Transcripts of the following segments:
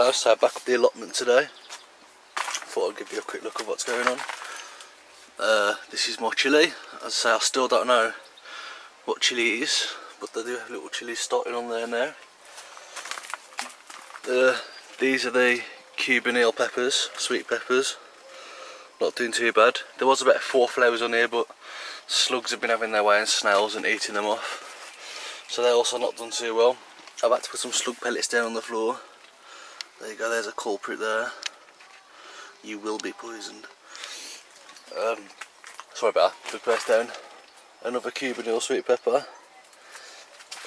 guys, so back up the allotment today. Thought I'd give you a quick look at what's going on. This is my chilli. As I say, I still don't know what chilli it is, but they do have little chillies starting on there now. These are the Cuban peppers, sweet peppers. Not doing too bad. There was about 4 flowers on here, but slugs have been having their way and snails and eating them off. So they're also not done too well. I've had to put some slug pellets down on the floor. There you go, there's a culprit there. You will be poisoned. Sorry about that, just press down. Another Cuban sweet pepper.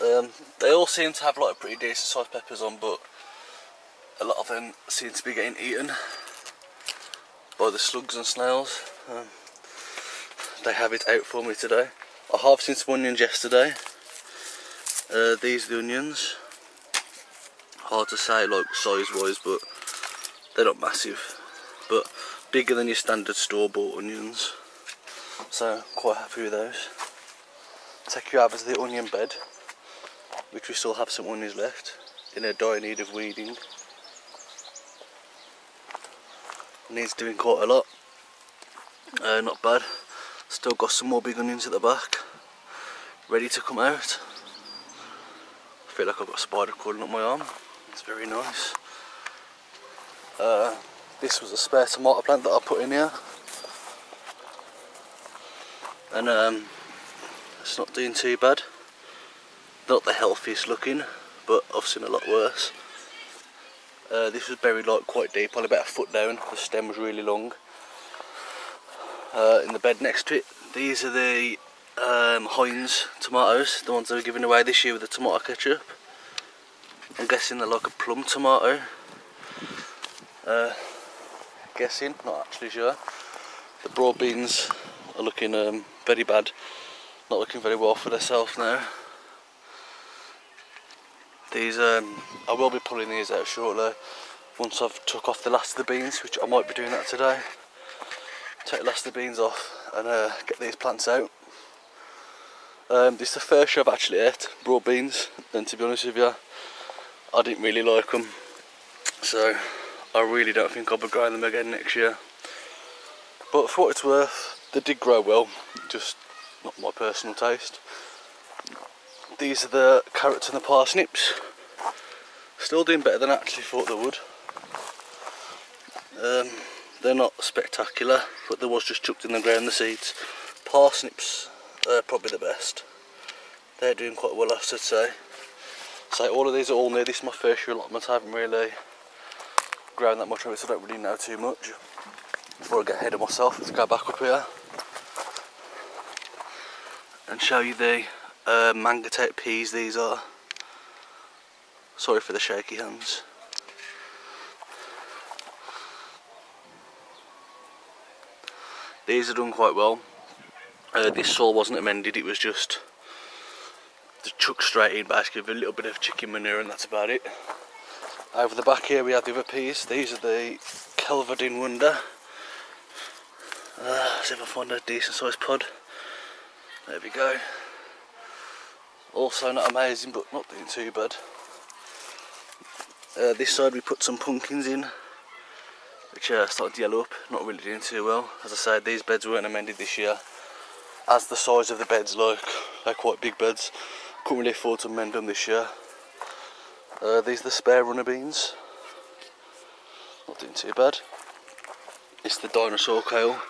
They all seem to have like pretty decent sized peppers on, but a lot of them seem to be getting eaten by the slugs and snails. They have it out for me today. I have seen some onions yesterday. These are the onions. Hard to say like size wise, but they're not massive, but bigger than your standard store-bought onions, so quite happy with those. Take you over to the onion bed, which we still have some onions left in a dire need of weeding. Needs doing quite a lot. Not bad. Still got some more big onions at the back ready to come out. I feel like I've got a spider crawling up my arm. It's very nice. This was a spare tomato plant that I put in here, and it's not doing too bad. Not the healthiest looking, but I've seen a lot worse. This was buried like quite deep, probably about a foot down. The stem was really long. In the bed next to it, these are the Heinz tomatoes, the ones that were given away this year with the tomato ketchup. I'm guessing they're like a plum tomato. Guessing, not actually sure. The broad beans are looking very bad. Not looking very well for themselves now. These, I will be pulling these out shortly once I've took off the last of the beans, which I might be doing that today. Take the last of the beans off and get these plants out. This is the first year I've actually ate broad beans, and to be honest with you, I didn't really like them, so I really don't think I'll be growing them again next year. But for what it's worth, they did grow well, just not my personal taste. These are the carrots and the parsnips. Still doing better than I actually thought they would. They're not spectacular, but there was just chucked in the ground the seeds. Parsnips are probably the best. They're doing quite well, I should say. So all of these are all new. This is my first year allotment. I haven't really grown that much of it, so I don't really know too much. Before I get ahead of myself, let's go back up here and show you the mango type peas these are. Sorry for the shaky hands. These are done quite well. This soil wasn't amended, it was just chucked straight in, basically with a little bit of chicken manure, and that's about it. Over the back here we have the other peas. These are the Kelvedin Wonder. See if I find a decent sized pod. There we go. Also not amazing, but not doing too bad. This side we put some pumpkins in, which are starting to yellow up, not really doing too well. As I said, these beds weren't amended this year. As the size of the beds, like, they're quite big beds. Couldn't really afford to amend them this year. These are the spare runner beans. Not doing too bad. It's the dinosaur kale.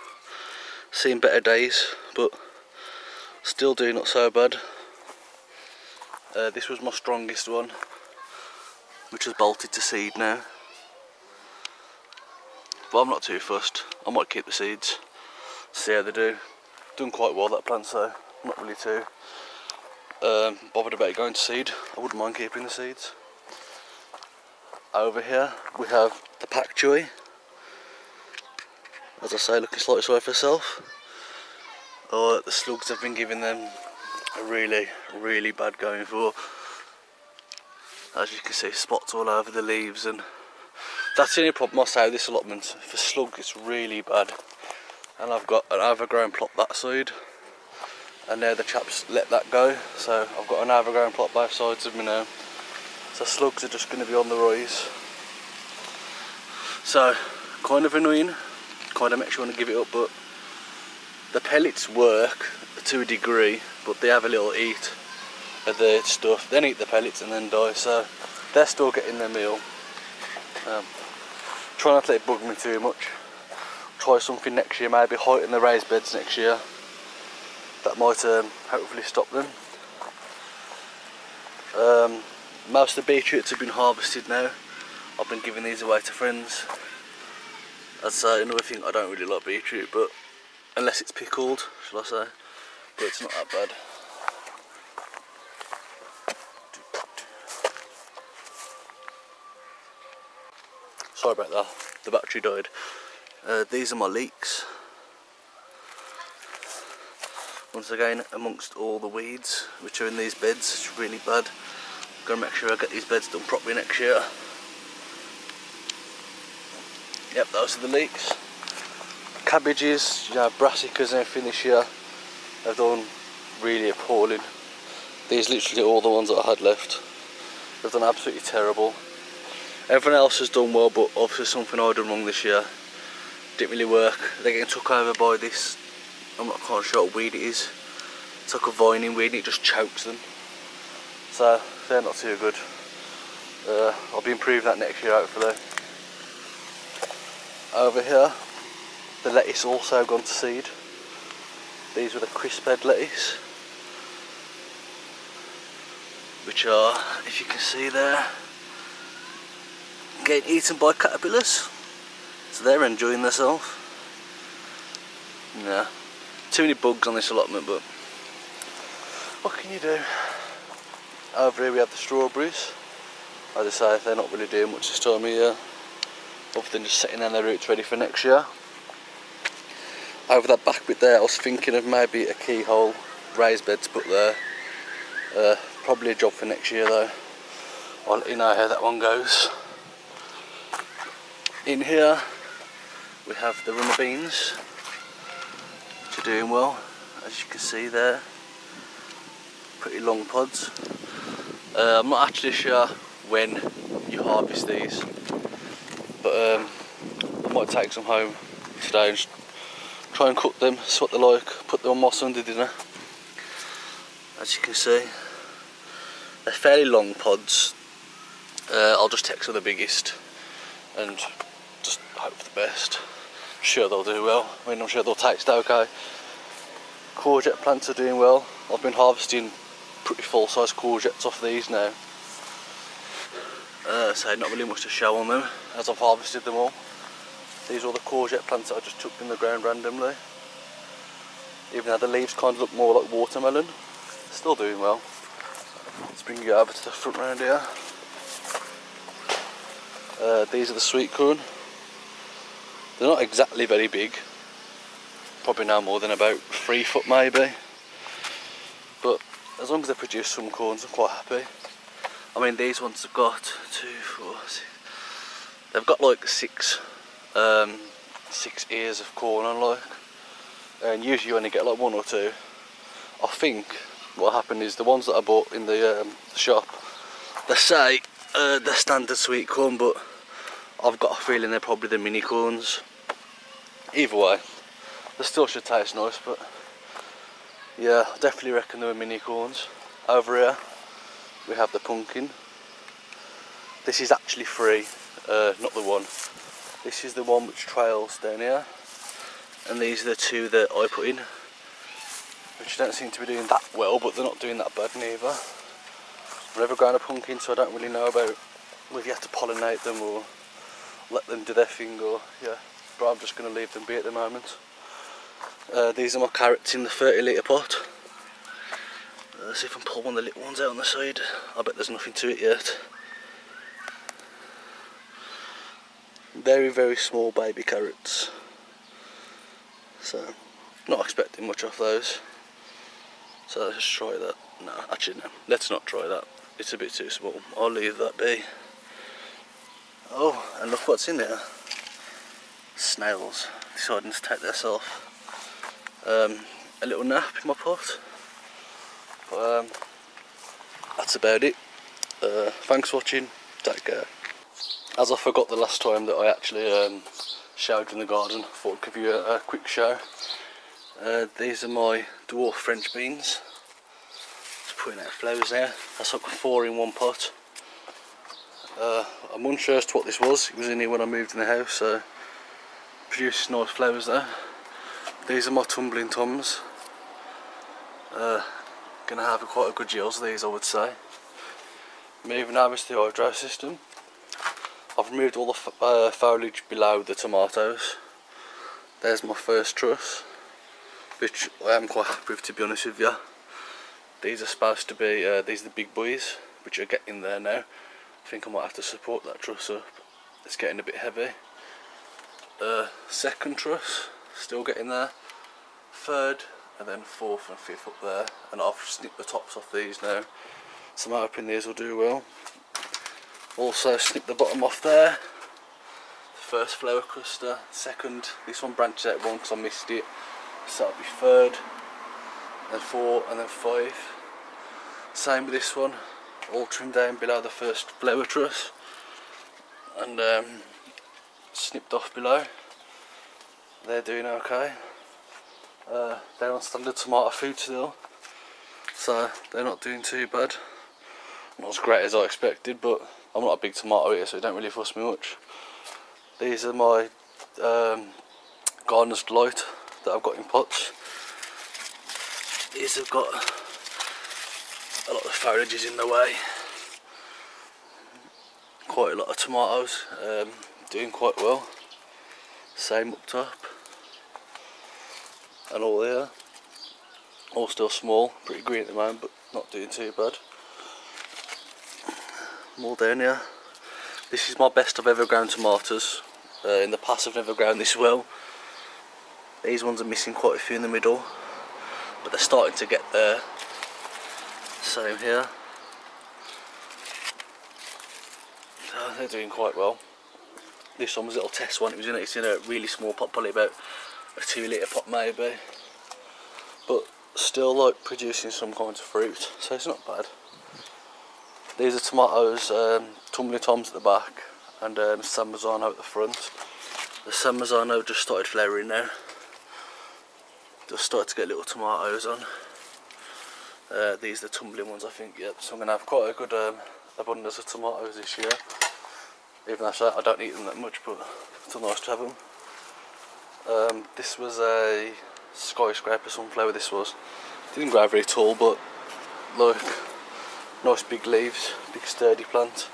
Seen better days, but still doing not so bad. This was my strongest one, which has bolted to seed now. But I'm not too fussed. I might keep the seeds, see how they do. Done quite well that plant, so I'm not really too bothered about it going to seed. I wouldn't mind keeping the seeds. Over here we have the pak choi. As I say, looking slightly sorry for herself. The slugs have been giving them a really bad going for. As you can see, spots all over the leaves, and that's the only problem I say with this allotment. For slug it's really bad. And I've got an overgrown plot that side, and now the chaps let that go, so I've got an overgrown plot both sides of me now. So slugs are just going to be on the rise. So, kind of annoying, kind of makes you want to give it up, but the pellets work to a degree, but they have a little eat of the stuff, then eat the pellets and then die, so they're still getting their meal. Try not to let it bug me too much. Try something next year, maybe heighten the raised beds next year. That might hopefully stop them. Most of the beetroots have been harvested now. I've been giving these away to friends. That's another thing, I don't really like beetroot, but unless it's pickled, shall I say, but it's not that bad. Sorry about that, the battery died. These are my leeks. Once again, amongst all the weeds which are in these beds, it's really bad. I'm going to make sure I get these beds done properly next year. Yep, those are the leeks. Cabbages, you know, brassicas and everything this year have done really appalling. These are literally all the ones that I had left. They've done absolutely terrible. Everyone else has done well, but obviously something I've done wrong this year. Didn't really work. They're getting took over by this, I'm not quite sure what weed it is. It's like a vining weed and it just chokes them. So they're not too good. I'll be improving that next year hopefully. Over here, the lettuce also gone to seed. These were the crisp head lettuce, which are, if you can see there, getting eaten by caterpillars. So they're enjoying themselves. Yeah, too many bugs on this allotment, but what can you do? Over here we have the strawberries. As I say, they're not really doing much this time of year, other than just setting down their roots ready for next year. Over that back bit there, I was thinking of maybe a keyhole raised bed to put there. Probably a job for next year though. I'll let you know how that one goes. In here we have the runner beans, which are doing well, as you can see there. Pretty long pods. I'm not actually sure when you harvest these, but I might take some home today and try and cook them, see what they're like, put them on my Sunday dinner. As you can see, they're fairly long pods. I'll just take some of the biggest and just hope for the best. I'm sure they'll do well. I mean, I'm sure they'll taste okay. Courgette plants are doing well. I've been harvesting pretty full size courgettes off these now. So not really much to show on them as I've harvested them all. These are all the courgette plants that I just took in the ground randomly. Even though the leaves kind of look more like watermelon, still doing well. Let's bring you over to the front round here. These are the sweet corn. They're not exactly very big, probably no more than about 3 foot maybe, but as long as they produce some corns I'm quite happy. I mean, these ones have got 2, 4, 6, they've got like 6 ears of corn on, like, and usually you only get like 1 or 2. I think what happened is the ones that I bought in the shop, they say they're standard sweet corn, but I've got a feeling they're probably the mini corns. Either way, they still should taste nice, but yeah, I definitely reckon they were mini corns. Over here we have the pumpkin. This is actually free, not the one. This is the one which trails down here, and these are the 2 that I put in, which don't seem to be doing that well, but they're not doing that bad neither. I've never grown a pumpkin, so I don't really know about whether you have to pollinate them or let them do their thing, or yeah, but I'm just going to leave them be at the moment. These are my carrots in the 30 litre pot. Let's see if I can pull one of the little ones out on the side. I bet there's nothing to it yet. Very, very small baby carrots. So, not expecting much off those. So let's just try that. No, actually no, let's not try that. It's a bit too small. I'll leave that be. Oh, and look what's in there. Snails deciding to take this off. A little nap in my pot. But that's about it. Thanks for watching. Take care. As I forgot the last time that I actually showered in the garden, I thought I'd give you a quick show. These are my dwarf French beans. Just putting out flowers there. That's like 4 in one pot. I'm unsure as to what this was. It was in here when I moved in the house, so produces nice flowers there. These are my tumbling toms. Gonna have quite a good yields these, I would say. Moving over to the hydro system. I've removed all the foliage below the tomatoes. There's my first truss, which I am quite happy with, to be honest with you. These are supposed to be, these are the big boys, which are getting there now. I think I might have to support that truss up. It's getting a bit heavy. Second truss, still getting there. Third, and then fourth and fifth up there. And I've snipped the tops off these now, so I'm hoping these will do well. Also snipped the bottom off there. First flower cluster. Second, this one branches out one because I missed it, so that'll be third, then 4, and then 5. Same with this one, all trimmed down below the first flower truss, and snipped off below. They're doing okay. They're on standard tomato food still, so they're not doing too bad. Not as great as I expected, but I'm not a big tomato eater, so it don't really fuss me much. These are my gardener's delight that I've got in pots. These have got a lot of foliages in the way. Quite a lot of tomatoes, doing quite well. Same up top. And all there. All still small, pretty green at the moment, but not doing too bad. More down here. This is my best I've ever grown tomatoes. In the past I've never grown this well. These ones are missing quite a few in the middle, but they're starting to get there. Same here. So they're doing quite well. This one was a little test one. It's in a really small pot, probably about a 2 litre pot maybe, but still like producing some kind of fruit, so it's not bad. These are tomatoes, tumbling toms at the back, and San Marzano at the front. The San Marzano just started flowering now. Just started to get little tomatoes on. These are the tumbling ones, I think. Yep. So I'm going to have quite a good abundance of tomatoes this year. Even though I don't eat them that much, but it's still nice to have them. This was a skyscraper sunflower. This was. Didn't grow very tall, but look, nice big leaves, big sturdy plant.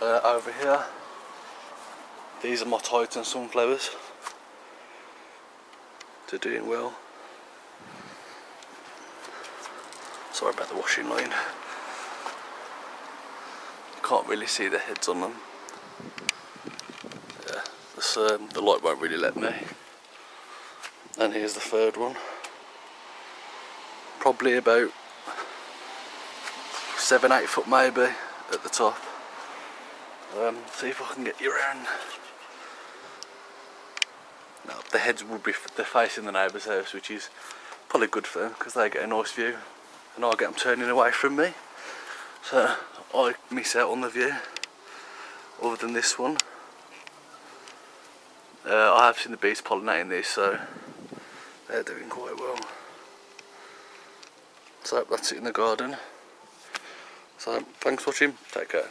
Over here, these are my Titan sunflowers. They're doing well. Sorry about the washing line. Can't really see the heads on them. Yeah, this, the light won't really let me. And here's the third one. Probably about 7-8 foot maybe at the top. See if I can get you around. No, the heads would be facing the neighbour's house, which is probably good for them because they get a nice view, and I get them turning away from me, so I miss out on the view. Other than this one, I have seen the bees pollinating these, so they're doing quite well. So that's it in the garden. So thanks for watching. Take care.